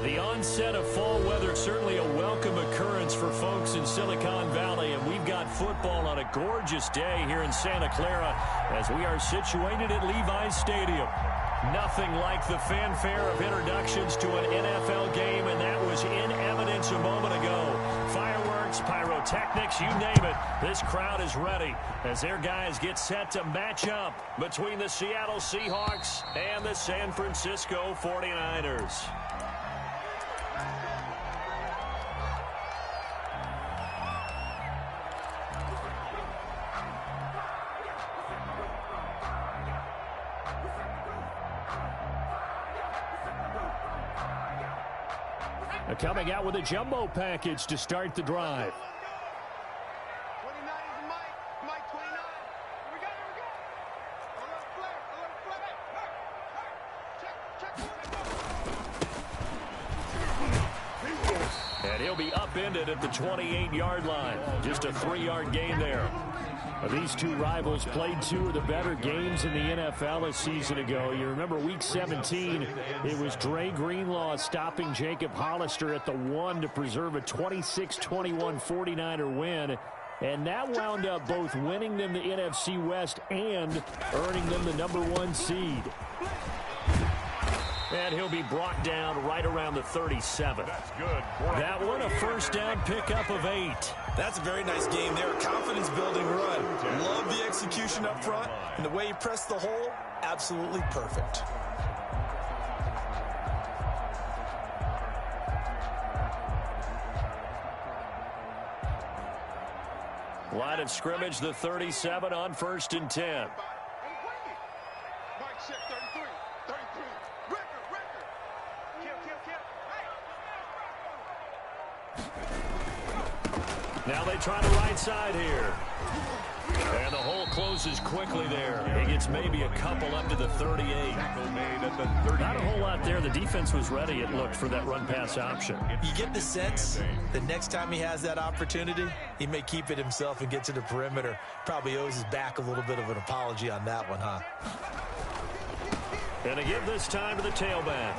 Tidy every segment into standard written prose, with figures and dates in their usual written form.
The onset of fall weather, certainly a welcome occurrence for folks in Silicon Valley, and we've got football on a gorgeous day here in Santa Clara as we are situated at Levi's Stadium. Nothing like the fanfare of introductions to an NFL game, and that was in evidence a moment ago. Fireworks, pyrotechnics, you name it, this crowd is ready as their guys get set to match up between the Seattle Seahawks and the San Francisco 49ers. Coming out with a jumbo package to start the drive. 29 is Mike 29. Here we go. Check. And he'll be upended at the 28-yard line. Just a 3-yard gain there. These two rivals played two of the better games in the NFL a season ago. You remember Week 17, it was Dre Greenlaw stopping Jacob Hollister at the 1 to preserve a 26-21 49er win. And that wound up both winning them the NFC West and earning them the #1 seed. And he'll be brought down right around the 37. That's good. That one a first down pickup of 8. That's a very nice game there. Confidence-building run. Love the execution up front. And the way he pressed the hole, absolutely perfect. Line of scrimmage, the 37 on 1st and 10. Mike check 33. Record. Now they try the right side here. And the hole closes quickly there. He gets maybe a couple up to the 38. Not a whole lot there. The defense was ready, it looked, for that run-pass option. You get the sense that next time he has that opportunity, he may keep it himself and get to the perimeter. Probably owes his back a little bit of an apology on that one, huh? And to give this time to the tailback.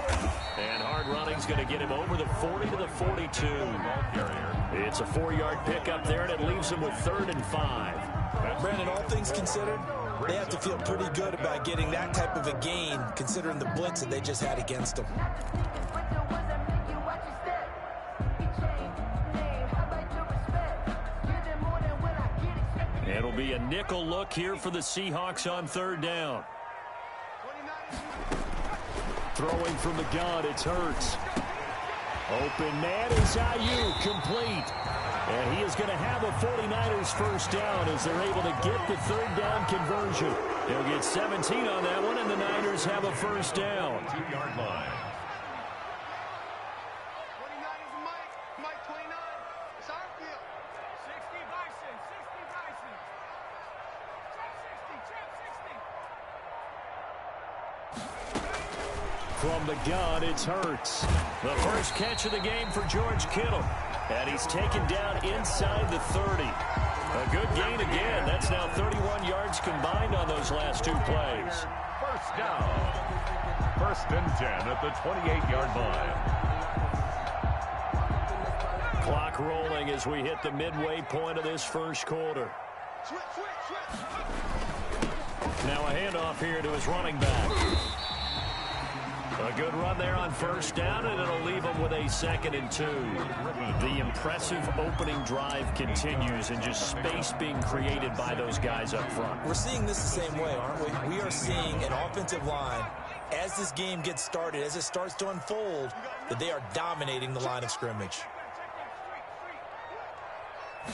And hard running's going to get him over the 40 to the 42. It's a 4-yard pickup there, and it leaves him with 3rd and 5. Brandon, all things considered, they have to feel pretty good about getting that type of a gain, considering the blitz that they just had against them. It'll be a nickel look here for the Seahawks on 3rd down. Throwing from the gun, it's Hurts. Open man is Ayuk, complete. And he is going to have a 49ers first down as they're able to get the 3rd down conversion. They'll get 17 on that one, and the Niners have a first down. 2-yard line. 29 is Mike 29. It's our field. 60 Bison. Trap 60. From the gun, it's Hurts. The first catch of the game for George Kittle. And he's taken down inside the 30. A good gain again. That's now 31 yards combined on those last 2 plays. First down. 1st and 10 at the 28-yard line. Clock rolling as we hit the midway point of this first quarter. Switch. Now a handoff here to his running back. A good run there on first down, and it'll leave him with a 2nd and 2. The impressive opening drive continues, and just space being created by those guys up front. We're seeing this the same way, aren't we? We are seeing an offensive line, as this game gets started, as it starts to unfold, that they are dominating the line of scrimmage. A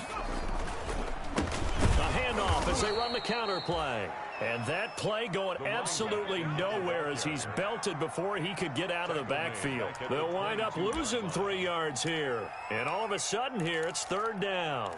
handoff as they run the counter play. And that play going absolutely nowhere as he's belted before he could get out of the backfield. They'll wind up losing 3 yards here. And all of a sudden here, it's 3rd down.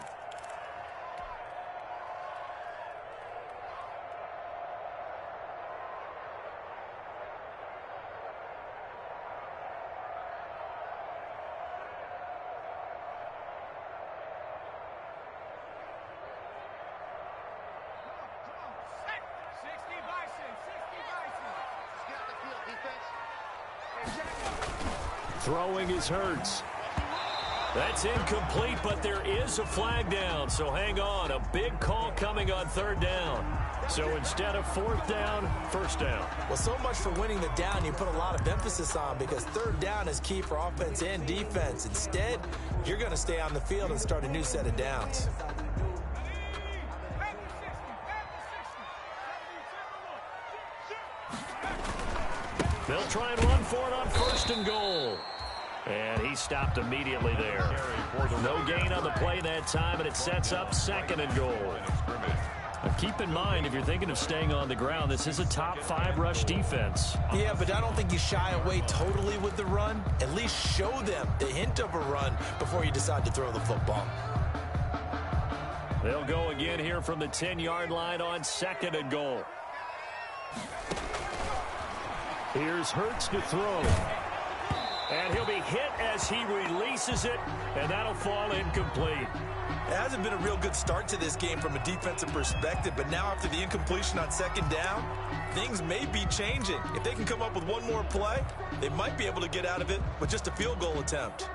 Throwing is Hurts. That's incomplete, but there is a flag down, so hang on. A big call coming on third down. So instead of fourth down, first down. Well, so much for winning the down you put a lot of emphasis on, because third down is key for offense and defense. Instead, you're going to stay on the field and start a new set of downs. They'll try and run for it on first and goal. And he stopped immediately there. No gain on the play that time, and it sets up second and goal. Now keep in mind, if you're thinking of staying on the ground, this is a top 5 rush defense. Yeah, but I don't think you shy away totally with the run. At least show them the hint of a run before you decide to throw the football. They'll go again here from the 10-yard line on second and goal. Here's Hurts to throw. And he'll be hit as he releases it, and that'll fall incomplete. It hasn't been a real good start to this game from a defensive perspective, but now after the incompletion on second down, things may be changing. If they can come up with one more play, they might be able to get out of it with just a field goal attempt.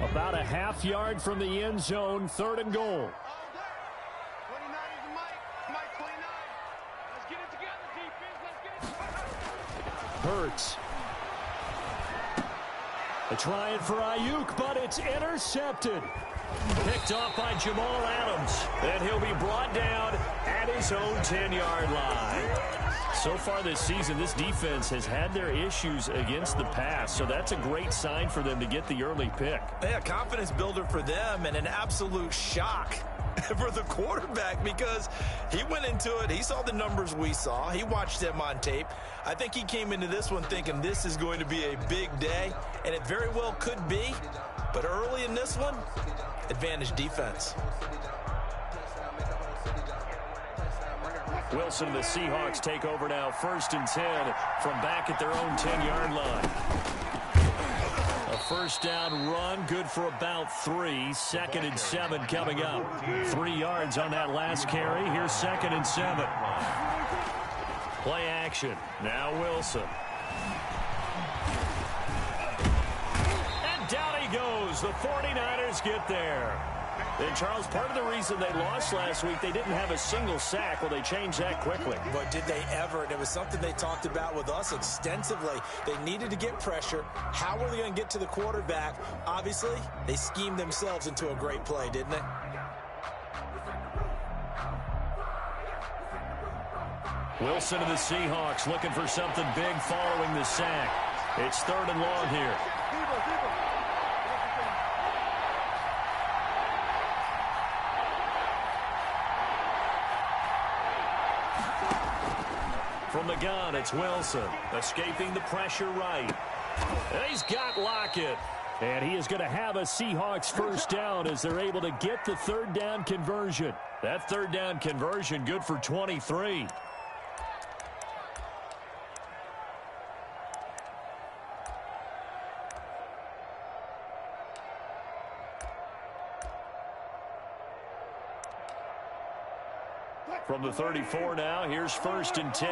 About a half yard from the end zone, third and goal. 29 is Mike 29. Let's get it together, defense. Let's get it. Hurts. They're trying for Ayuk, but it's intercepted. Picked off by Jamal Adams. And he'll be brought down at his own 10-yard line. So far this season, this defense has had their issues against the pass, so that's a great sign for them to get the early pick. Yeah, confidence builder for them, and an absolute shock for the quarterback, because he went into it, he saw the numbers we saw, he watched them on tape. I think he came into this one thinking this is going to be a big day, and it very well could be, but early in this one, advantage defense. Wilson and the Seahawks take over now, 1st and 10 from back at their own 10-yard line. A first down run, good for about 3. 2nd and 7 coming up. 3 yards on that last carry. Here's 2nd and 7. Play action. Now Wilson. And down he goes. The 49ers get there. And, Charles, part of the reason they lost last week, they didn't have a single sack. Well, they changed that quickly. But did they ever? And it was something they talked about with us extensively. They needed to get pressure. How were they going to get to the quarterback? Obviously, they schemed themselves into a great play, didn't they? Wilson and the Seahawks looking for something big following the sack. It's 3rd and long here. From the gun, it's Wilson, escaping the pressure right. And he's got Lockett. And he is going to have a Seahawks first down as they're able to get the 3rd down conversion. That 3rd down conversion good for 23. From the 34 now, here's 1st and 10.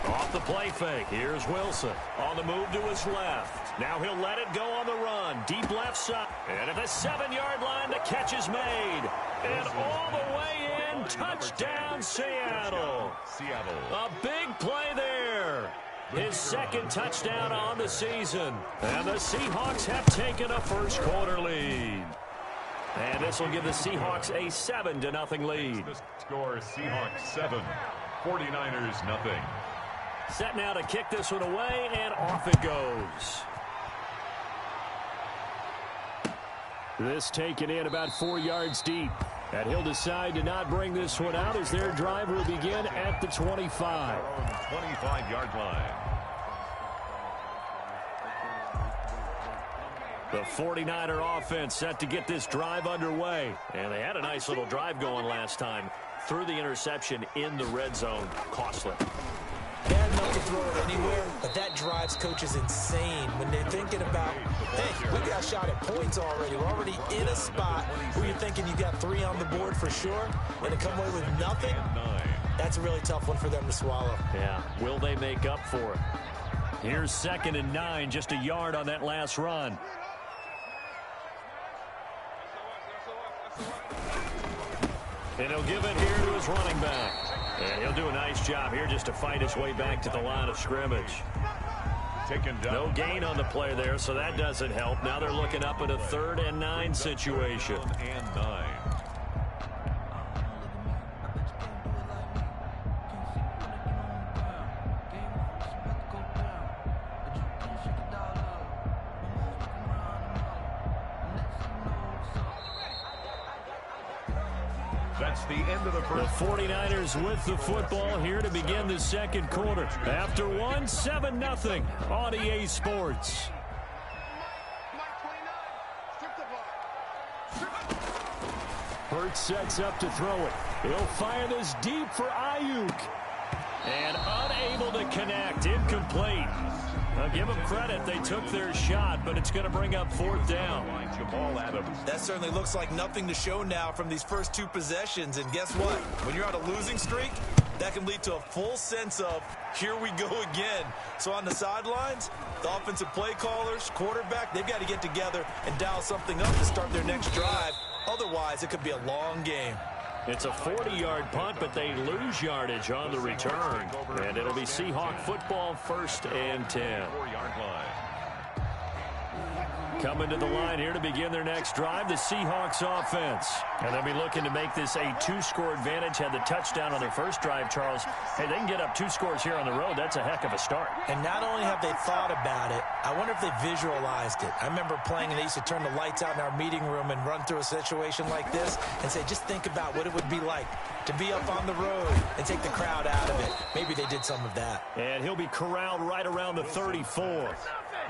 Off the play fake, here's Wilson. On the move to his left. Now he'll let it go on the run. Deep left side. And at the 7-yard line, the catch is made. And all the way in, touchdown Seattle. A big play there. His 2nd touchdown on the season. And the Seahawks have taken a first quarter lead. And this will give the Seahawks a 7-0 lead. Score Seahawks 7, 49ers nothing. Set now to kick this one away, and off it goes. This taken in about 4 yards deep. And he'll decide to not bring this one out as their drive will begin at the 25. 25-yard line. The 49er offense set to get this drive underway. And they had a nice little drive going last time. Through the interception in the red zone. Costly. Yeah, enough to throw it anywhere, but that drives coaches insane when they're thinking about, hey, we got shot at points already. We're already in a spot where you're thinking you got 3 on the board for sure, and to come away with nothing, that's a really tough one for them to swallow. Yeah, will they make up for it? Here's 2nd and 9, just a yard on that last run. And he'll give it here to his running back. And he'll do a nice job here just to fight his way back to the line of scrimmage. No gain on the play there, so that doesn't help. Now they're looking up at a 3rd and 9 situation. That's the end of the first. The 49ers with the football here to begin the second quarter. After one, 7-0 on EA Sports. Hurts sets up to throw it. He'll fire this deep for Ayuk. And unable to connect. Incomplete. I'll give them credit. They took their shot, but it's going to bring up 4th down. That certainly looks like nothing to show now from these first 2 possessions. And guess what? When you're on a losing streak, that can lead to a full sense of, here we go again. So on the sidelines, the offensive play callers, quarterback, they've got to get together and dial something up to start their next drive. Otherwise, it could be a long game. It's a 40-yard punt, but they lose yardage on the return. And it'll be Seahawk football, 1st and 10. 4-yard line. Coming to the line here to begin their next drive, the Seahawks offense. And they'll be looking to make this a 2-score advantage. Had the touchdown on their first drive, Charles. Hey, they can get up 2 scores here on the road. That's a heck of a start. And not only have they thought about it, I wonder if they visualized it. I remember playing and they used to turn the lights out in our meeting room and run through a situation like this and say, just think about what it would be like to be up on the road and take the crowd out of it. Maybe they did some of that. And he'll be corralled right around the 34.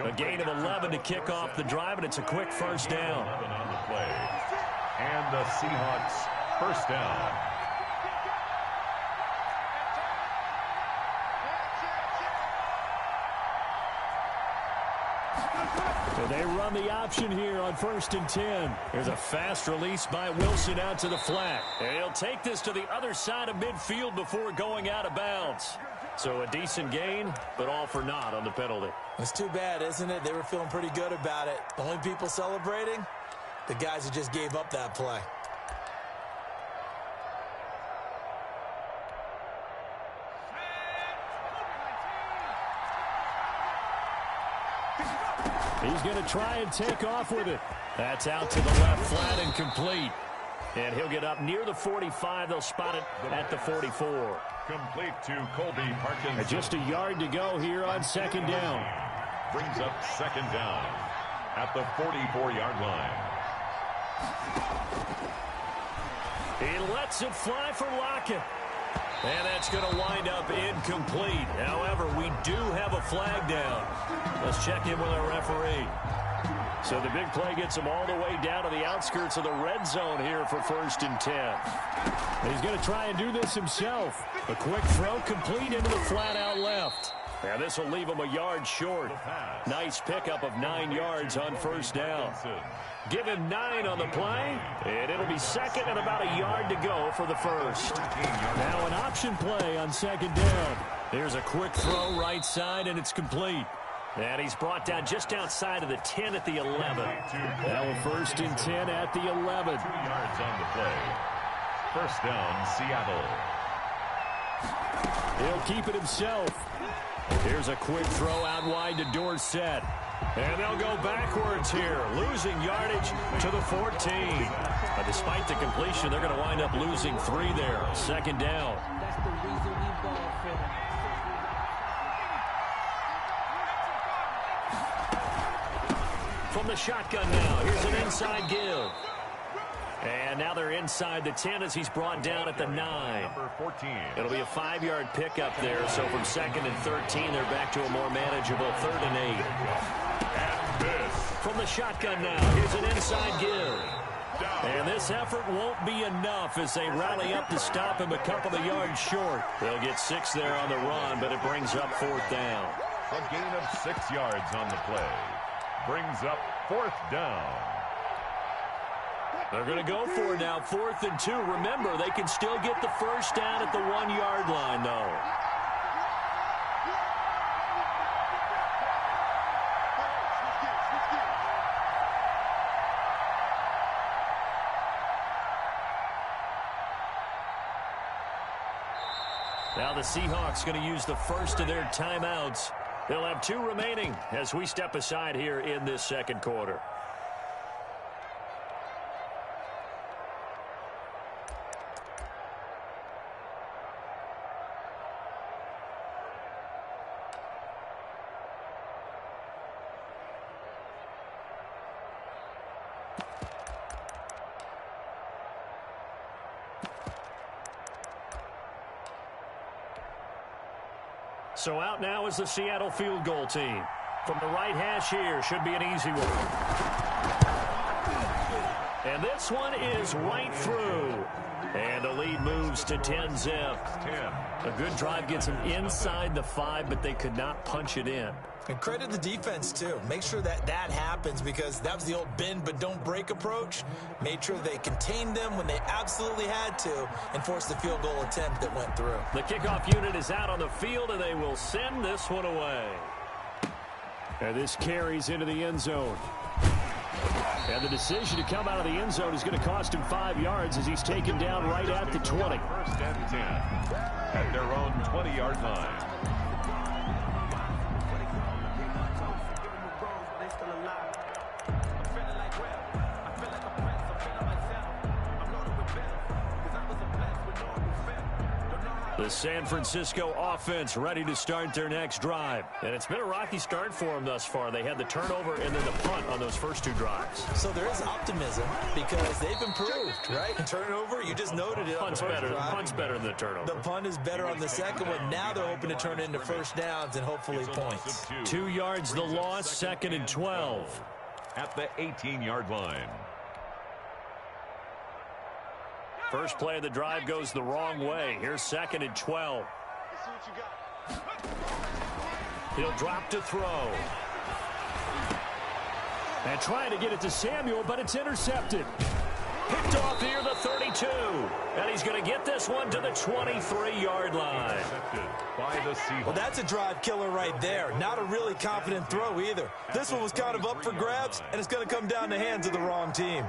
A gain of 11 to kick off the drive, and it's a quick 1st down. On the play. And the Seahawks 1st down. So they run the option here on 1st and 10. There's a fast release by Wilson out to the flat. And he'll take this to the other side of midfield before going out of bounds. So a decent gain, but all for naught on the penalty. It's too bad, isn't it? They were feeling pretty good about it. The only people celebrating, the guys who just gave up that play. He's going to try and take off with it. That's out to the left, flat and complete. And he'll get up near the 45. They'll spot it at the 44. Complete to Colby Parkinson. And just a yard to go here on 2nd down. Brings up 2nd down at the 44-yard line. He lets it fly for Lockett. And that's going to wind up incomplete. However, we do have a flag down. Let's check in with our referee. So the big play gets him all the way down to the outskirts of the red zone here for 1st and 10. He's going to try and do this himself. A quick throw complete into the flat out left. And this will leave him a yard short. Nice pickup of 9 yards on 1st down. Give him 9 on the play, and it'll be 2nd and about a yard to go for the 1st. Now an option play on 2nd down. There's a quick throw right side, and it's complete. And he's brought down just outside of the 10 at the 11. Now a 1st and 10 at the 11. 2 yards on the play. 1st down, Seattle. He'll keep it himself. Here's a quick throw out wide to Dorsett. And they'll go backwards here, losing yardage to the 14. But despite the completion, they're going to wind up losing 3 there. 2nd down. That's the reason we ball for them. From the shotgun now, here's an inside give. And now they're inside the 10 as he's brought down at the 9. Number 14. It'll be a 5-yard pickup there, so from 2nd and 13, they're back to a more manageable 3rd and 8. And this. From the shotgun now, here's an inside give. down. And this effort won't be enough as they rally up to stop him a couple of yards short. They'll get 6 there on the run, but it brings up 4th down. A gain of 6 yards on the play. Brings up 4th down. They're going to go for it now, 4th and 2. Remember, they can still get the first down at the 1-yard line, though. Now the Seahawks going to use the first of their timeouts. They'll have 2 remaining as we step aside here in this second quarter. So out now is the Seattle field goal team. From the right hash here, should be an easy one. And this one is right through. And the lead moves to 10-zip. A good drive gets them inside the 5, but they could not punch it in. And credit the defense, too. Make sure that happens because that was the old bend but don't break approach. Made sure they contained them when they absolutely had to and forced the field goal attempt that went through. The kickoff unit is out on the field, and they will send this one away. And this carries into the end zone. And the decision to come out of the end zone is going to cost him 5 yards as he's taken down right at the 20. 1st and 10 at their own 20-yard line. The San Francisco offense ready to start their next drive. And it's been a rocky start for them thus far. They had the turnover and then the punt on those first 2 drives. So there is optimism because they've improved, right? Turnover, you just noted it. Punt's better than the turnover. The punt is better on the second one. Now they're hoping to turn into first downs and hopefully points. 2 yards the loss, 2nd and 12. At the 18-yard line. First play of the drive goes the wrong way. Here's 2nd and 12. He'll drop to throw. And trying to get it to Samuel, but it's intercepted. Picked off near the 32. And he's going to get this one to the 23-yard line. Well, that's a drive killer right there. Not a really confident throw either. This one was kind of up for grabs, and it's going to come down the hands of the wrong team.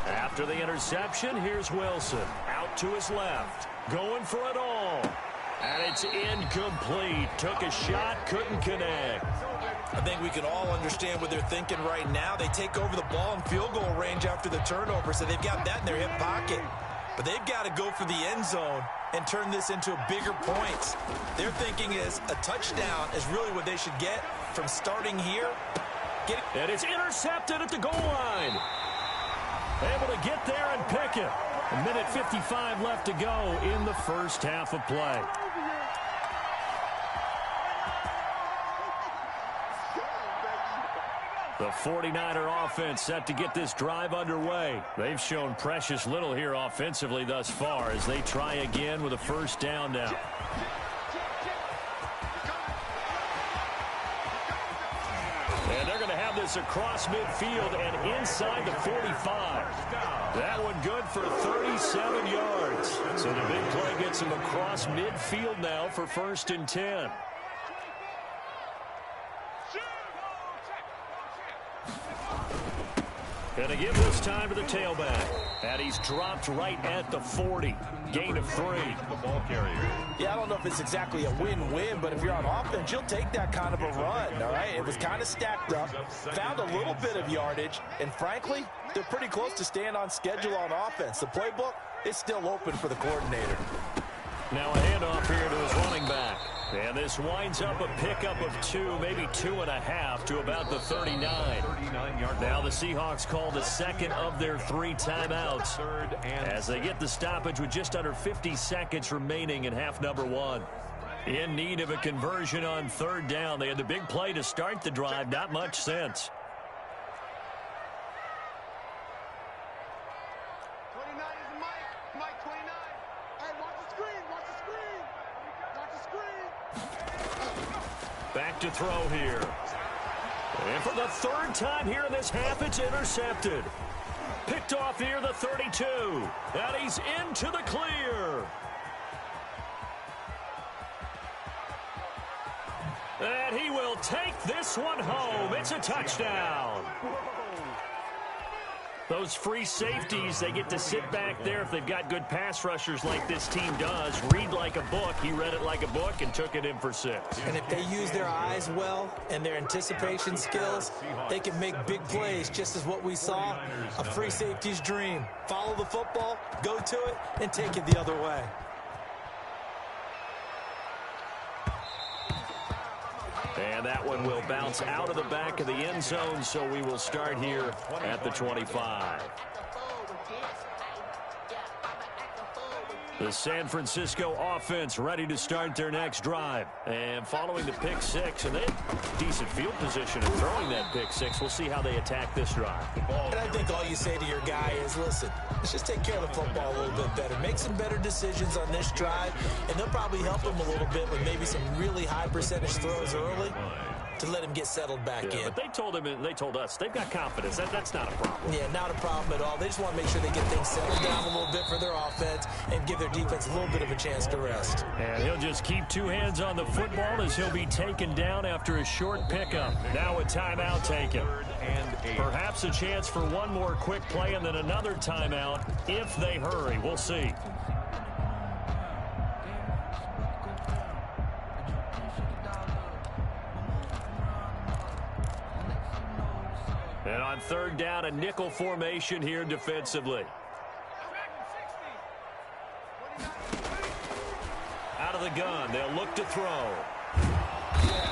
After the interception, here's Wilson. Out to his left. Going for it all. And it's incomplete. Took a shot, couldn't connect. I think we can all understand what they're thinking right now. They take over the ball in field goal range after the turnover, so they've got that in their hip pocket. But they've got to go for the end zone and turn this into a bigger points. Their thinking is a touchdown is really what they should get from starting here. And it's intercepted at the goal line. Able to get there and pick it. 1:55 left to go in the first half of play. The 49er offense set to get this drive underway. They've shown precious little here offensively thus far as they try again with a first down now. And they're going to have this across midfield and inside the 45. That one good for 37 yards. So the big play gets him across midfield now for 1st and 10. Going to give this time to the tailback. And he's dropped right at the 40. Gain of 3. The ball carrier. Yeah, I don't know if it's exactly a win-win, but if you're on offense, you'll take that kind of a run, all right? It was kind of stacked up, found a little bit of yardage, and frankly, they're pretty close to staying on schedule on offense. The playbook is still open for the coordinator. Now a handoff here to his running back. And this winds up a pickup of 2, maybe 2.5 to about the 39. Now the Seahawks call the second of their 3 timeouts as they get the stoppage with just under 50 seconds remaining in half number 1. In need of a conversion on third down. They had the big play to start the drive. Not much sense. 29 is the Mike. Mike 29. Hey, watch the screen. Watch the screen. Watch the screen. Back to throw here. And for the third time here in this half, it's intercepted. Picked off near the 32. And he's into the clear. And he will take this one home. It's a touchdown. Those free safeties, they get to sit back there if they've got good pass rushers like this team does. Read like a book. He read it like a book and took it in for 6. And if they use their eyes well and their anticipation skills, they can make big plays, just as what we saw, a free safety's dream. Follow the football, go to it, and take it the other way. And that one will bounce out of the back of the end zone, so we will start here at the 25. The San Francisco offense ready to start their next drive. And following the pick 6, and they have decent field position in throwing that pick 6. We'll see how they attack this drive. And I think all you say to your guy is, listen, let's just take care of the football a little bit better. Make some better decisions on this drive, and they'll probably help him a little bit with maybe some really high percentage throws early to let him get settled back in. But they told him, and they told us, they've got confidence. That's not a problem. Yeah, not a problem at all. They just want to make sure they get things settled down a little bit for their offense and give their defense a little bit of a chance to rest. And he'll just keep 2 hands on the football as he'll be taken down after a short pickup. Now a timeout taken. Perhaps a chance for one more quick play and then another timeout if they hurry. We'll see. And on third down, a nickel formation here defensively. Out of the gun, they'll look to throw.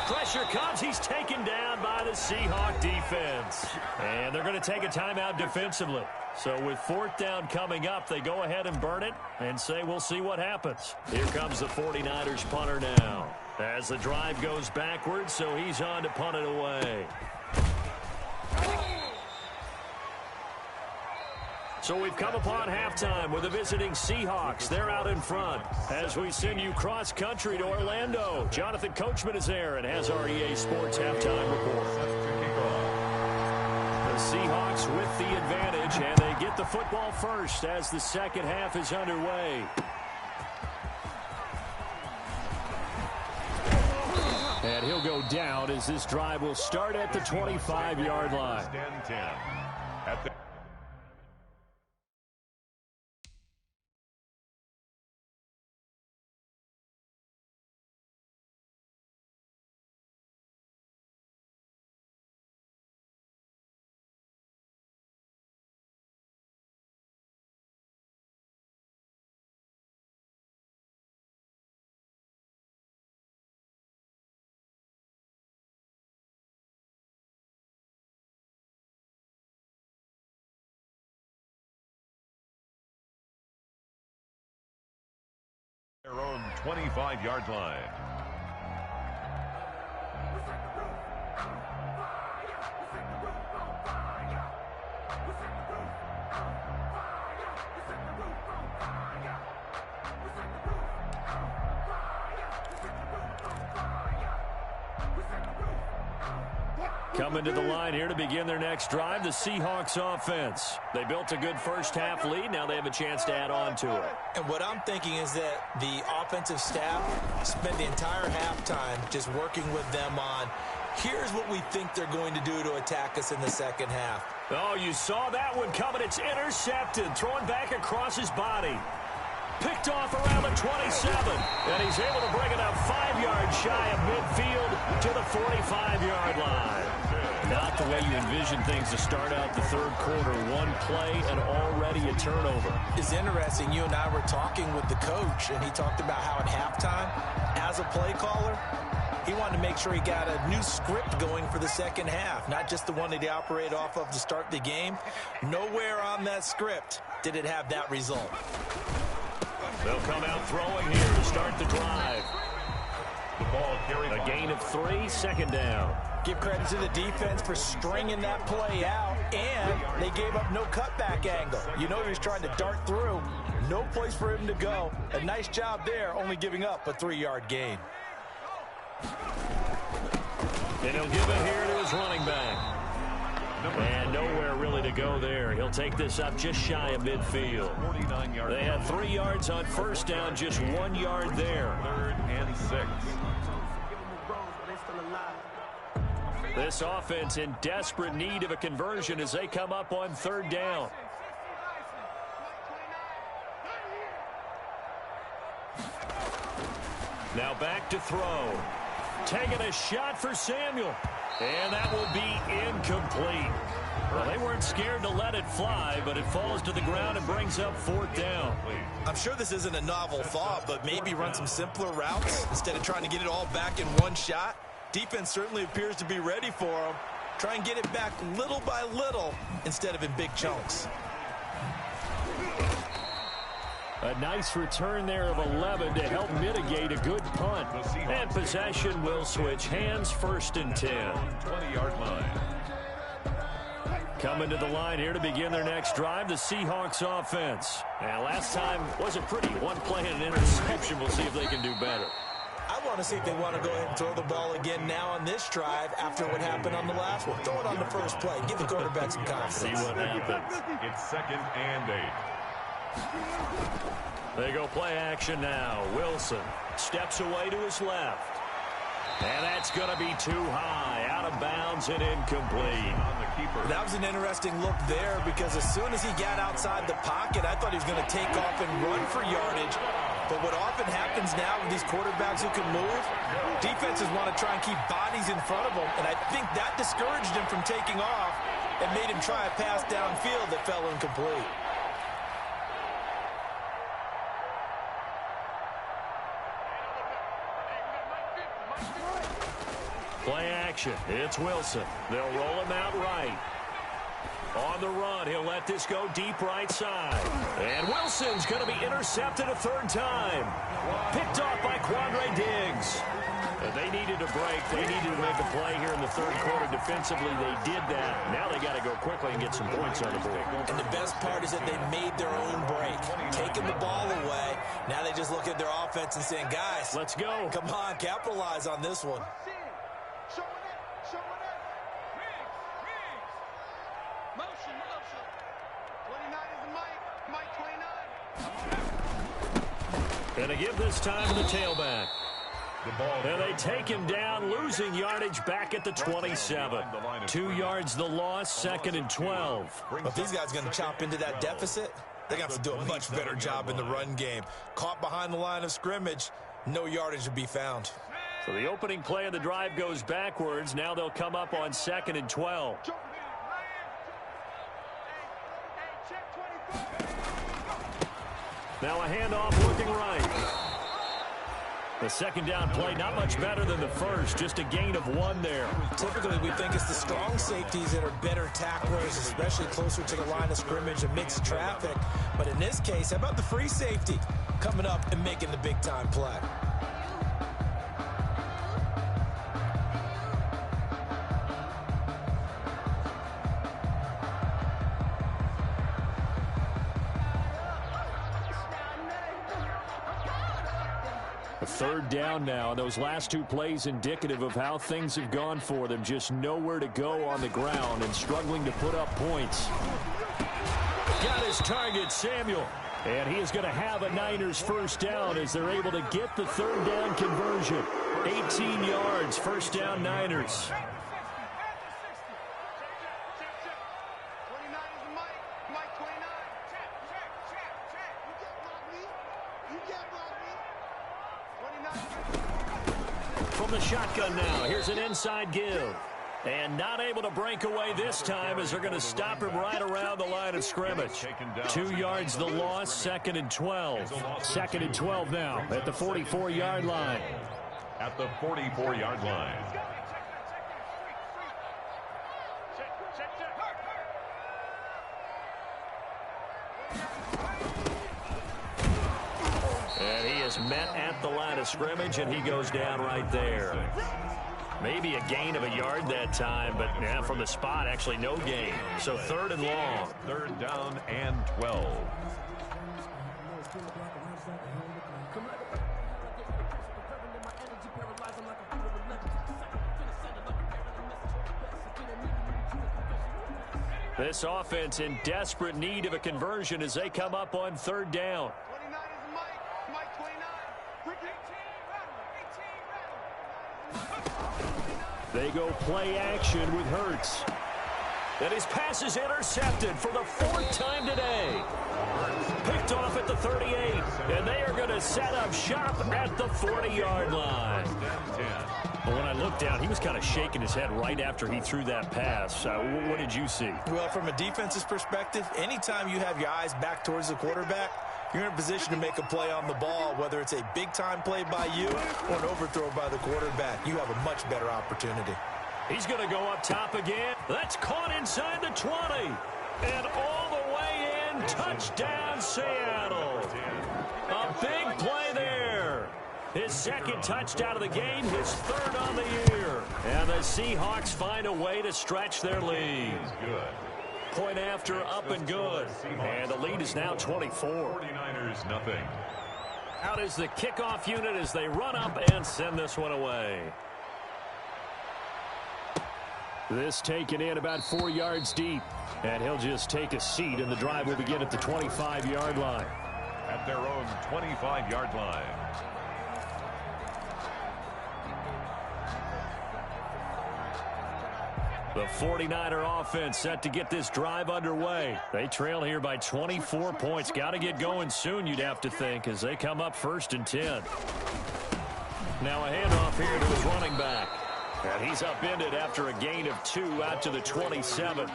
Pressure comes, he's taken down by the Seahawk defense. And they're going to take a timeout defensively. So with fourth down coming up, they go ahead and burn it and say we'll see what happens. Here comes the 49ers punter now. As the drive goes backwards, so he's on to punt it away. So we've come upon halftime with the visiting Seahawks. They're out in front as we send you cross-country to Orlando. Jonathan Coachman is there and has our EA Sports halftime report. The Seahawks with the advantage, and they get the football first as the second half is underway. And he'll go down as this drive will start at the 25-yard line. Stand 10 at the their own 25-yard line. Coming to the line here to begin their next drive, the Seahawks offense. They built a good first-half lead. Now they have a chance to add on to it. And what I'm thinking is that the offensive staff spent the entire halftime just working with them on, here's what we think they're going to do to attack us in the second half. Oh, you saw that one coming. It's intercepted, thrown back across his body. Picked off around the 27, and he's able to bring it up 5 yards shy of midfield to the 45-yard line. Not the way you envision things to start out the third quarter. One play and already a turnover. It's interesting. You and I were talking with the coach, and he talked about how at halftime, as a play caller, he wanted to make sure he got a new script going for the second half, not just the one that he operated off of to start the game. Nowhere on that script did it have that result. They'll come out throwing here to start the drive. The ball carried A gain of 3, second down. Give credit to the defense for stringing that play out, and they gave up no cutback angle. You know he was trying to dart through. No place for him to go. A nice job there, only giving up a 3-yard gain. And he'll give it here to his running back. And nowhere really to go there. He'll take this up just shy of midfield. They had 3 yards on first down, just 1 yard there. 3rd and 6. This offense in desperate need of a conversion as they come up on 3rd down. Now back to throw. Taking a shot for Samuel. And that will be incomplete. Well, they weren't scared to let it fly, but it falls to the ground and brings up 4th down. I'm sure this isn't a novel thought, but maybe run some simpler routes instead of trying to get it all back in one shot. Defense certainly appears to be ready for him. Try and get it back little by little instead of in big chunks. A nice return there of 11 to help mitigate a good punt. And possession will switch hands, 1st and 10. 20-yard line. Coming to the line here to begin their next drive, the Seahawks offense. And last time wasn't pretty. 1 play and an interception. We'll see if they can do better. I want to see if they want to go ahead and throw the ball again now on this drive after what happened on the last one. Throw it on the first play. Give the quarterback some confidence. See what happens. It's 2nd and 8. They go play action now. Wilson steps away to his left. And that's going to be too high. Out of bounds and incomplete. That was an interesting look there because as soon as he got outside the pocket, I thought he was going to take off and run for yardage. But what often happens now with these quarterbacks who can move, defenses want to try and keep bodies in front of them. And I think that discouraged him from taking off and made him try a pass downfield that fell incomplete. Play action. It's Wilson. They'll roll him out right. On the run, he'll let this go deep right side. And Wilson's going to be intercepted a 3rd time. Picked off by Quandre Diggs. And they needed a break. They needed to make a play here in the 3rd quarter. Defensively, they did that. Now they got to go quickly and get some points on the board. And the best part is that they made their own break. Taking the ball away. Now they just look at their offense and saying, guys, let's go. Come on, capitalize on this one. And they give this time to the tailback. And they take him down, losing yardage back at the 27. 2 yards the loss, 2nd and 12. If these guys are going to chop into that deficit, they're going to have to do a much better job in the run game. Caught behind the line of scrimmage, no yardage to be found. So the opening play of the drive goes backwards. Now they'll come up on 2nd and 12. Now a handoff looking right. The 2nd down play, not much better than the first, just a gain of 1 there. Typically, we think it's the strong safeties that are better tacklers, especially closer to the line of scrimmage amidst traffic. But in this case, how about the free safety coming up and making the big-time play? A 3rd down now. Those last 2 plays indicative of how things have gone for them. Just nowhere to go on the ground and struggling to put up points. Got his target, Samuel. And he is going to have a Niners 1st down as they're able to get the 3rd down conversion. 18 yards, 1st down Niners. From the shotgun now, here's an inside give. And not able to break away this time as they're going to stop him right around the line of scrimmage. 2 yards the loss, 2nd and 12. 2nd and 12 now at the 44-yard line. At the 44-yard line. And he is met at the line of scrimmage, and he goes down right there. Maybe a gain of a yard that time, but yeah, from the spot, actually no gain. So 3rd and long. 3rd down and 12. This offense in desperate need of a conversion as they come up on 3rd down. 29 is Mike. Mike 29. They go play action with Hurts. And his pass is intercepted for the 4th time today. Picked off at the 38. And they are going to set up shop at the 40-yard line. Well, when I looked down, he was kind of shaking his head right after he threw that pass. What did you see? Well, from a defense's perspective, anytime you have your eyes back towards the quarterback, you're in a position to make a play on the ball, whether it's a big-time play by you or an overthrow by the quarterback. You have a much better opportunity. He's going to go up top again. That's caught inside the 20. And all the way in, touchdown Seattle. A big play there. His 2nd touchdown of the game, his 3rd on the year. And the Seahawks find a way to stretch their lead. Point after, up and good. And the lead is now 24. 49ers nothing. Out is the kickoff unit as they run up and send this one away. This taken in about 4 yards deep. And he'll just take a seat, and the drive will begin at the 25-yard line. At their own 25-yard line. The 49er offense set to get this drive underway. They trail here by 24 points. Got to get going soon, you'd have to think, as they come up 1st and 10. Now a handoff here to his running back. And he's upended after a gain of 2 out to the 27.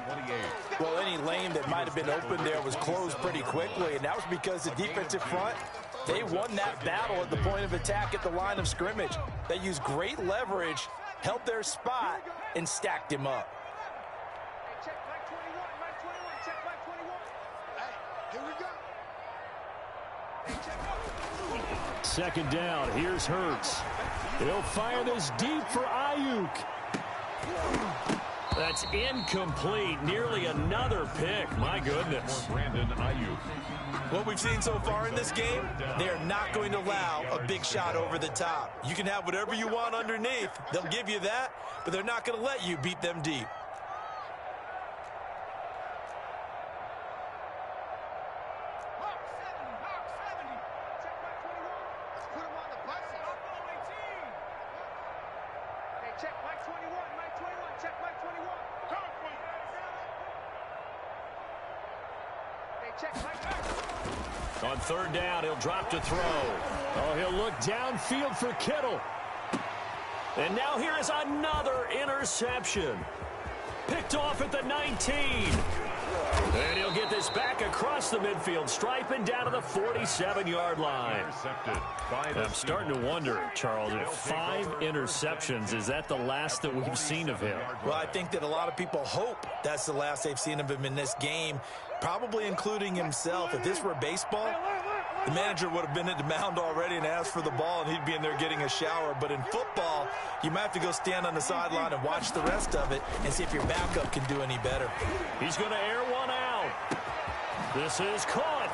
Well, any lane that might have been open there was closed pretty quickly, and that was because the defensive front, they won that battle at the point of attack at the line of scrimmage. They used great leverage, held their spot, and stacked him up. Hey, check Mike 21. Mike 21. Check Mike 21. Hey, here we go. Hey, check 2nd down. Here's Hurts. He'll fire this deep for Ayuk. That's incomplete. Nearly another pick. My goodness. Brandon Ayuk. What we've seen so far in this game, they are not going to allow a big shot over the top. You can have whatever you want underneath. They'll give you that, but they're not going to let you beat them deep. Hawk 70. Check Mike 21. Let's put him on the bus. Hey, check Mike 21. Mike 21. Check Mike 21. Hey, check Mike 21. On 3rd down, he'll drop to throw. Oh, he'll look downfield for Kittle. And now here is another interception. Picked off at the 19. And he'll get this back across the midfield stripe and down to the 47-yard line. I'm starting to wonder, Charles, if 5 interceptions, is that the last that we've seen of him? Well, I think that a lot of people hope that's the last they've seen of him in this game, probably including himself. If this were baseball, the manager would have been at the mound already and asked for the ball, and he'd be in there getting a shower. But in football, you might have to go stand on the sideline and watch the rest of it and see if your backup can do any better. He's going to air one out. This is caught.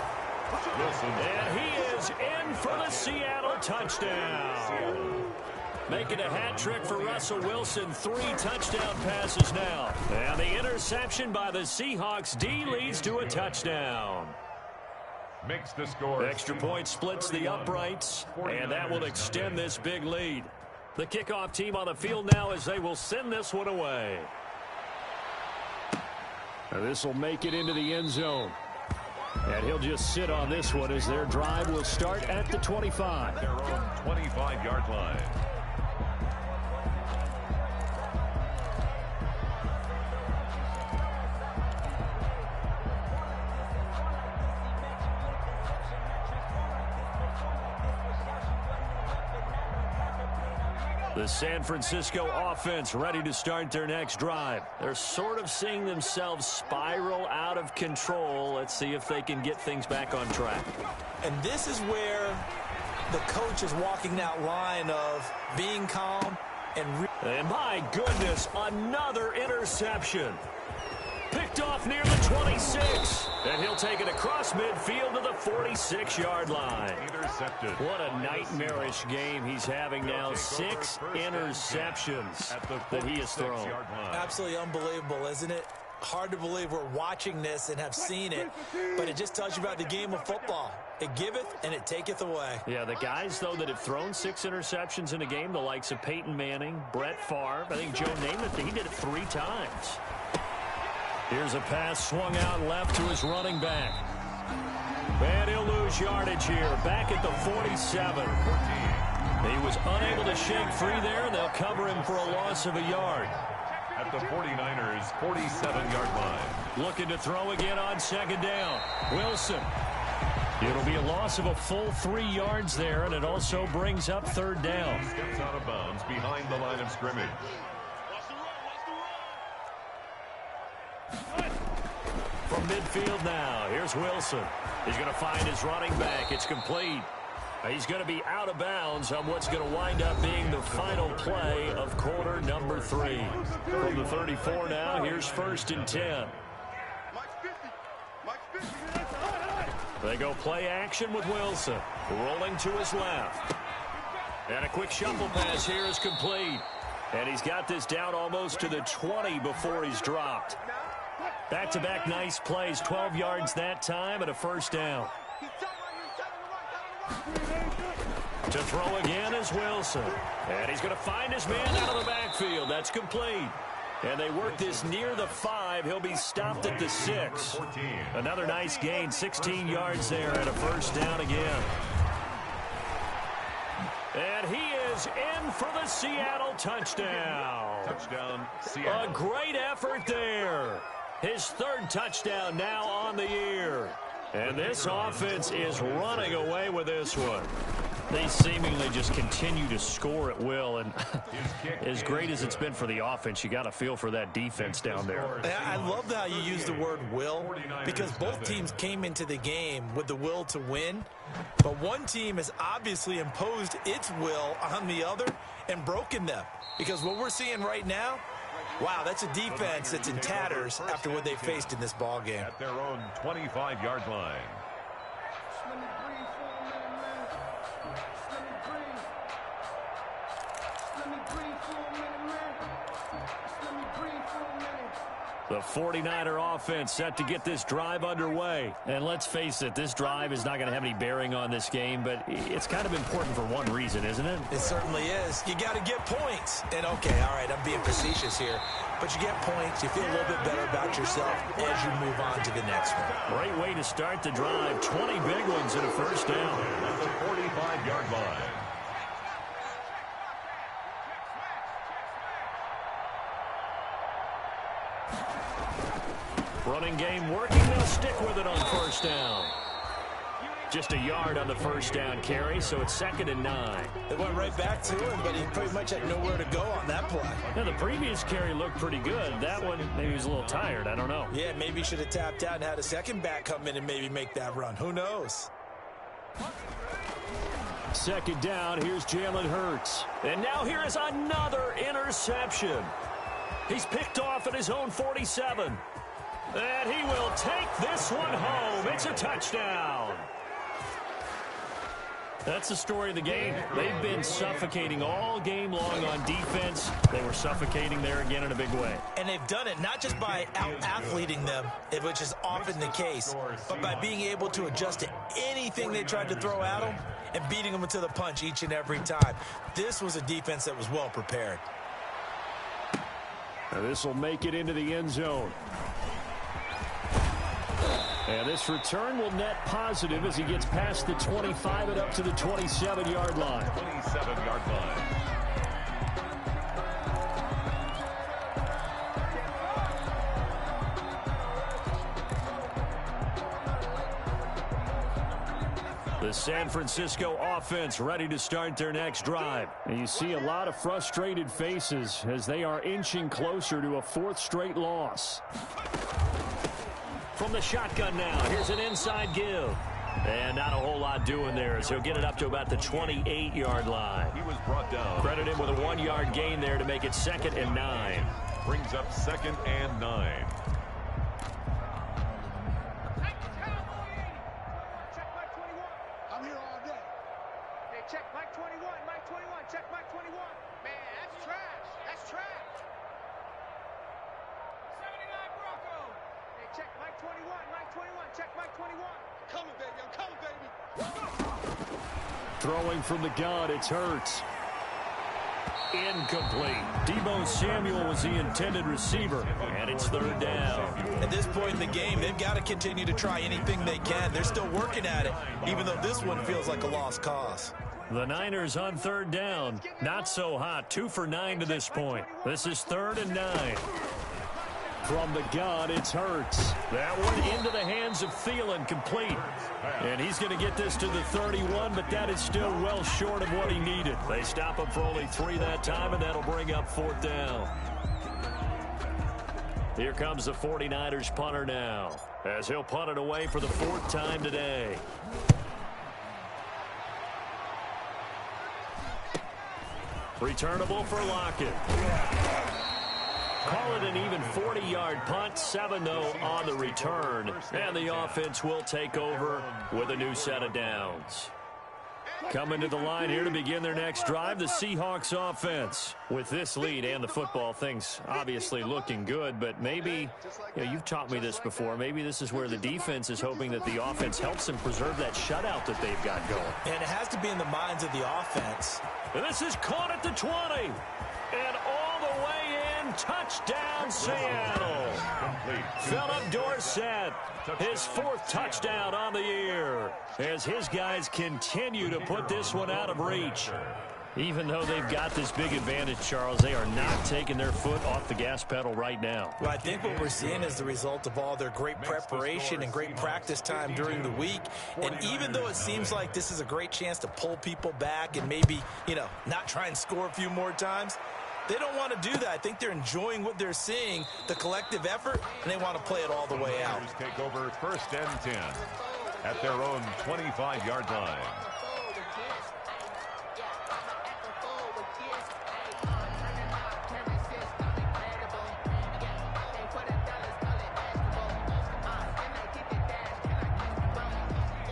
And he is in for the Seattle touchdown. Making a hat trick for Russell Wilson. 3 touchdown passes now. And the interception by the Seahawks D leads to a touchdown. Makes the score. Extra point splits the uprights, and that will extend this big lead. The kickoff team on the field now as they will send this one away. This will make it into the end zone. And he'll just sit on this one as their drive will start at the 25. Their own 25-yard line. The San Francisco offense ready to start their next drive. They're sort of seeing themselves spiral out of control. Let's see if they can get things back on track. And this is where the coach is walking that line of being calm and my goodness, another interception. Picked off near the 26. And he'll take it across midfield to the 46-yard line. Intercepted. What a nightmarish game he's having now. 6 interceptions that he has thrown. Absolutely unbelievable, isn't it? Hard to believe we're watching this and have seen it, but it just tells you about the game of football. It giveth and it taketh away. Yeah, the guys, though, that have thrown 6 interceptions in a game, the likes of Peyton Manning, Brett Favre, I think Joe Namath, he did it 3 times. Here's a pass swung out left to his running back. And he'll lose yardage here, back at the 47. He was unable to shake free there, and they'll cover him for a loss of a yard. At the 49ers' 47-yard line. Looking to throw again on second down. Wilson. It'll be a loss of a full 3 yards there, and it also brings up third down. Steps out of bounds behind the line of scrimmage. From midfield now, here's Wilson. He's going to find his running back. It's complete. He's going to be out of bounds on what's going to wind up being the final play of quarter number 3. From the 34 now, here's 1st and 10. They go play action with Wilson. Rolling to his left. And a quick shuffle pass here is complete. And he's got this down almost to the 20 before he's dropped. Back-to-back nice plays, 12 yards that time and a first down. To throw again is Wilson. And he's going to find his man out of the backfield. That's complete. And they work this near the 5. He'll be stopped at the 6. Another nice gain, 16 yards there and a first down again. And he is in for the Seattle touchdown. Touchdown, Seattle. A great effort there. His 3rd touchdown now on the year. And this offense is running away with this one. They seemingly just continue to score at will, and as great as it's been for the offense, you got to feel for that defense down there. I love how you use the word will, because both teams came into the game with the will to win, but one team has obviously imposed its will on the other and broken them, because what we're seeing right now, wow, that's a defense that's in tatters after what they faced in this ball game. At their own 25-yard line. The 49er offense set to get this drive underway. And let's face it, this drive is not going to have any bearing on this game, but it's kind of important for one reason, isn't it? It certainly is. You got to get points. And, okay, all right, I'm being facetious here, but you get points, you feel a little bit better about yourself as you move on to the next one. Great way to start the drive. 20 big ones and a first down. At the 45-yard line. Running game working. They'll stick with it on first down. Just a yard on the first down carry, so it's 2nd and 9. They went right back to him, but he pretty much had nowhere to go on that play. Now, the previous carry looked pretty good. That one, maybe he was a little tired. I don't know. Yeah, maybe he should have tapped out and had a second back come in and maybe make that run. Who knows? 2nd down, here's Jalen Hurts. And now here is another interception. He's picked off at his own 47. And he will take this one home. It's a touchdown. That's the story of the game. They've been suffocating all game long on defense. They were suffocating there again in a big way. And they've done it not just by out-athleting them, which is often the case, but by being able to adjust to anything they tried to throw at them and beating them into the punch each and every time. This was a defense that was well prepared. Now this will make it into the end zone. And this return will net positive as he gets past the 25 and up to the 27-yard line. 27-yard line. The San Francisco offense ready to start their next drive. And you see a lot of frustrated faces as they are inching closer to a 4th straight loss. From the shotgun now, here's an inside give. And not a whole lot doing there as he'll get it up to about the 28-yard line. He was brought down. Credit him with a 1-yard gain there to make it 2nd and 9. Brings up 2nd and 9. I'm here all day. Hey, check Mike 21, Mike 21, check Mike 21. Man, that's trash. That's trash. 79 Broncos. Hey, check Mike 21, Mike 21, check Mike 21. Coming, baby, I'm coming, baby. Throwing from the gun, it's Hurts. Incomplete. Deebo Samuel was the intended receiver, and it's 3rd down. At this point in the game, they've got to continue to try anything they can. They're still working at it, even though this one feels like a lost cause. The Niners on 3rd down. Not so hot. 2 for 9 to this point. This is 3rd and 9. From the gun, it's Hurts. That one into the hands of Thielen, complete. And he's going to get this to the 31, but that is still well short of what he needed. They stop him for only 3 that time, and that'll bring up 4th down. Here comes the 49ers punter now, as he'll punt it away for the 4th time today. Returnable for Lockett. Call it an even 40-yard punt, 7-0 on the return. And the offense will take over with a new set of downs. Coming to the line here to begin their next drive, the Seahawks offense. With this lead and the football, things obviously looking good, but maybe, you've taught me this before, maybe this is where the defense is hoping that the offense helps them preserve that shutout that they've got going. And it has to be in the minds of the offense. And this is caught at the 20. And all the way in, touchdown Seattle. Philip Dorsett, his 4th touchdown on the year, as his guys continue to put this one out of reach. Even though they've got this big advantage, Charles, they are not taking their foot off the gas pedal right now. Well, I think what we're seeing is the result of all their great preparation and great practice time during the week. And even though it seems like this is a great chance to pull people back and maybe, not try and score a few more times, they don't want to do that. I think they're enjoying what they're seeing, the collective effort, and they want to play it all the way out. Take over 1st and 10 at their own 25-yard line.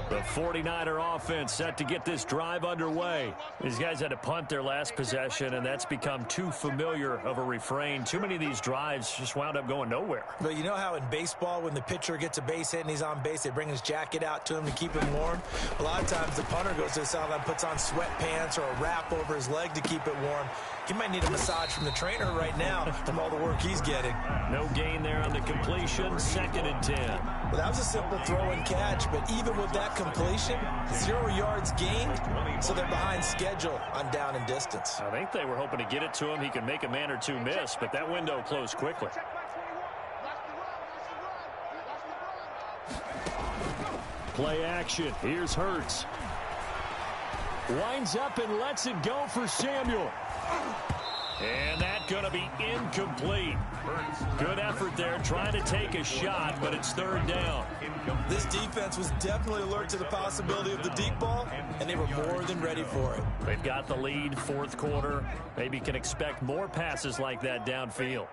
The 49er offense set to get this drive underway. These guys had to punt their last possession, and that's become too familiar of a refrain. Too many of these drives just wound up going nowhere. But you know how in baseball, when the pitcher gets a base hit and he's on base, they bring his jacket out to him to keep him warm? A lot of times the punter goes to the sideline, puts on sweatpants or a wrap over his leg to keep it warm. He might need a massage from the trainer right now from all the work he's getting. No gain there on the completion, 2nd and 10. Well, that was a simple throw and catch, but even with that completion, 0 yards gained, so they're behind schedule on down and distance. I think they were hoping to get it to him. He could make a man or two miss, but that window closed quickly. Play action. Here's Hurts. Winds up and lets it go for Samuel. And that's going to be incomplete. Good effort there, trying to take a shot, but it's 3rd down. This defense was definitely alert to the possibility of the deep ball, and they were more than ready for it. They've got the lead, 4th quarter. Maybe can expect more passes like that downfield.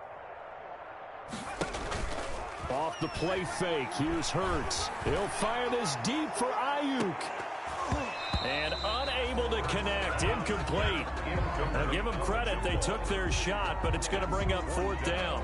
Off the play fake, here's Hurts. He'll fire this deep for Ayuk. And unable to connect, incomplete. Now give them credit, they took their shot, but it's going to bring up 4th down.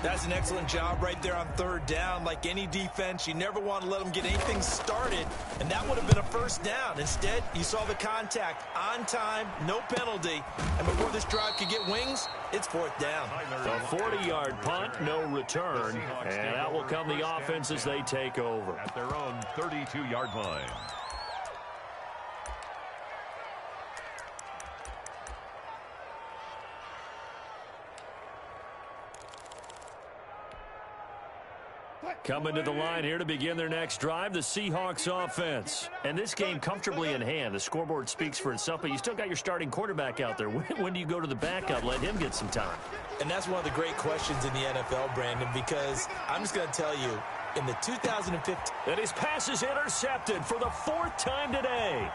That's an excellent job right there on 3rd down. Like any defense, you never want to let them get anything started, and that would have been a 1st down. Instead, you saw the contact on time, no penalty, and before this drive could get wings, it's 4th down. A 40-yard punt, no return, and that will come the offense as they take over. At their own 32-yard line. Coming to the line here to begin their next drive, the Seahawks offense. And this game comfortably in hand. The scoreboard speaks for itself, but you still got your starting quarterback out there. When do you go to the backup, let him get some time? And that's one of the great questions in the NFL, Brandon, because I'm just going to tell you, in the 2015. And his pass is intercepted for the 4th time today.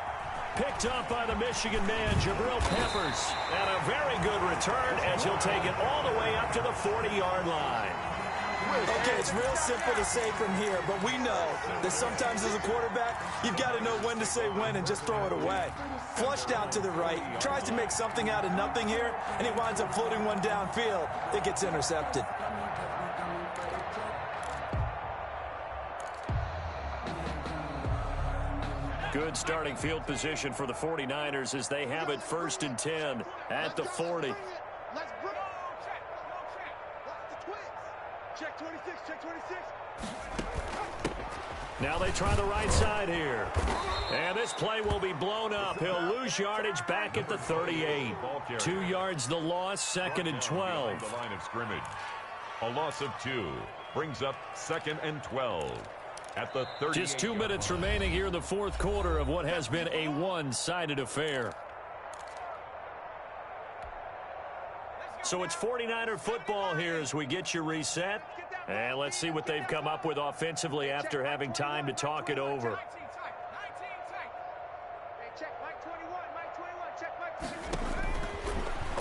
Picked up by the Michigan man, Jabril Peppers. And a very good return as he'll take it all the way up to the 40-yard line. Okay, it's real simple to say from here, but we know that sometimes as a quarterback, you've got to know when to say when and just throw it away. Flushed out to the right, tries to make something out of nothing here, and he winds up floating one downfield that gets intercepted. Good starting field position for the 49ers as they have it 1st and 10 at the 40. Let's bring the twins. Check 26, check 26. Now they try the right side here. And this play will be blown up. He'll lose yardage back at the 38. 2 yards the loss, 2nd and 12. The line of scrimmage. A loss of 2 brings up 2nd and 12. At the 38. Just 2 minutes remaining here in the 4th quarter of what has been a one-sided affair. So it's 49er football here as we get you reset. And let's see what they've come up with offensively after having time to talk it over.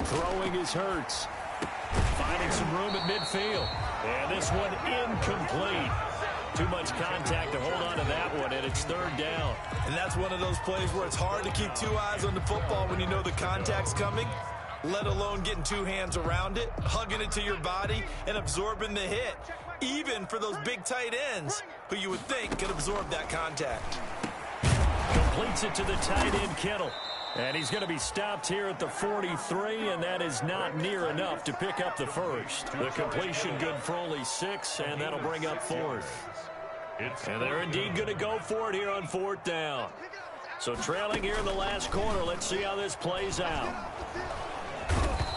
Throwing is Hurts. Finding some room at midfield. And this one incomplete. Too much contact to hold on to that one, and it's 3rd down. And that's one of those plays where it's hard to keep 2 eyes on the football when you know the contact's coming, let alone getting 2 hands around it, hugging it to your body, and absorbing the hit, even for those big tight ends who you would think could absorb that contact. Completes it to the tight end, Kittle. And he's going to be stopped here at the 43, and that is not near enough to pick up the first. The completion good for only 6, and that'll bring up 4th. And they're indeed going to go for it here on 4th down. So trailing here in the last quarter, let's see how this plays out.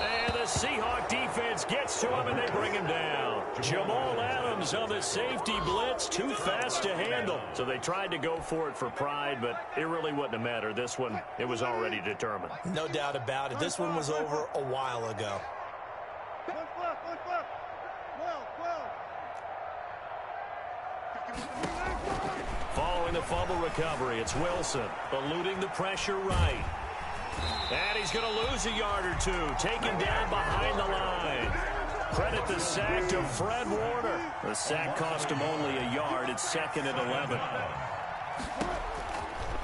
And the Seahawk defense gets to him, and they bring him down. Jamal Adams on the safety blitz, too fast to handle. So they tried to go for it for pride, but it really wouldn't have mattered. This one, it was already determined. No doubt about it. This one was over a while ago. Following the fumble recovery, it's Wilson, eluding the pressure right. And he's going to lose a yard or 2, taken down behind the line. Credit the sack to Fred Warner. The sack cost him only a yard. It's 2nd and 11.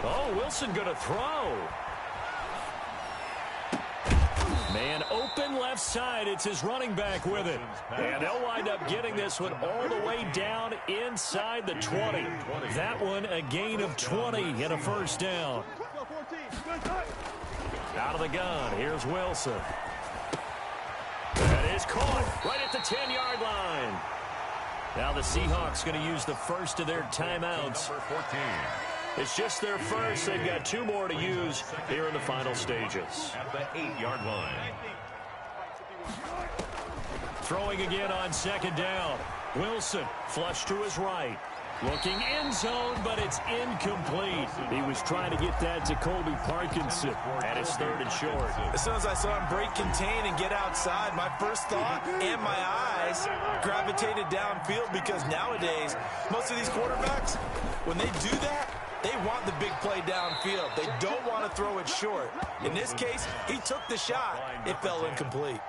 Oh, Wilson going to throw. Man open left side. It's his running back with it. And they'll wind up getting this one all the way down inside the 20. That one a gain of 20 and a 1st down. Out of the gun. Here's Wilson. That is caught right at the 10-yard line. Now the Seahawks going to use the first of their timeouts. Number 14. It's just their first. They've got 2 more to use here in the final stages. At the 8-yard line. Throwing again on 2nd down. Wilson flush to his right. Looking end zone, but it's incomplete. He was trying to get that to Colby Parkinson, and it's 3rd and short. As soon as I saw him break contain and get outside, my first thought and my eyes gravitated downfield because nowadays, most of these quarterbacks, when they do that, they want the big play downfield. They don't want to throw it short. In this case, he took the shot. It fell incomplete.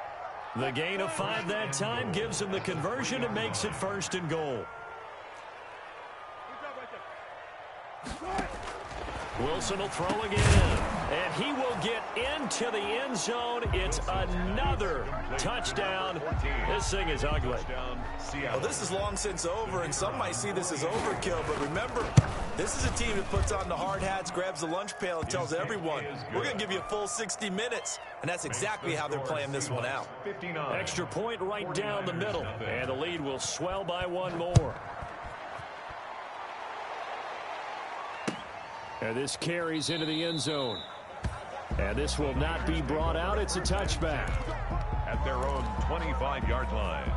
The gain of 5 that time gives him the conversion and makes it 1st and goal. Wilson will throw again, and he will get into the end zone. It's another touchdown. This thing is ugly. Well, this is long since over, and some might see this as overkill, but remember, this is a team that puts on the hard hats, grabs the lunch pail, and tells everyone, we're going to give you a full 60 minutes, and that's exactly how they're playing this one out. Extra point right down the middle, and the lead will swell by 1 more. And this carries into the end zone. And this will not be brought out. It's a touchback. At their own 25-yard line.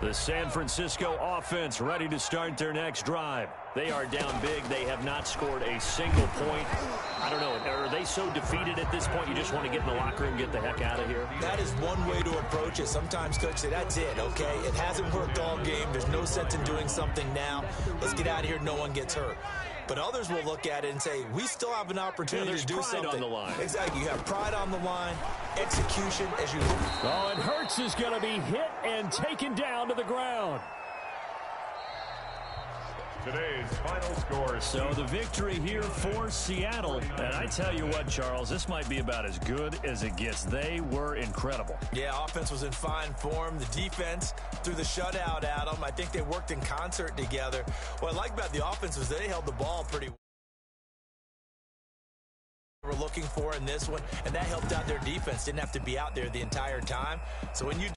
The San Francisco offense ready to start their next drive. They are down big. They have not scored a single point. I don't know. Are they so defeated at this point you just want to get in the locker room and get the heck out of here? That is one way to approach it. Sometimes coach say, that's it, okay? It hasn't worked all game. There's no sense in doing something now. Let's get out of here. No one gets hurt. But others will look at it and say, we still have an opportunity to do something. There's pride on the line. Exactly. You have pride on the line, execution as you look. Oh, and Hurts is going to be hit and taken down to the ground. Today's final score. So the victory here for Seattle. And I tell you what, Charles, this might be about as good as it gets. They were incredible. Yeah, offense was in fine form. The defense threw the shutout at them. I think they worked in concert together. What I like about the offense was they held the ball pretty well. We're looking for in this one, and that helped out their defense. Didn't have to be out there the entire time. So when you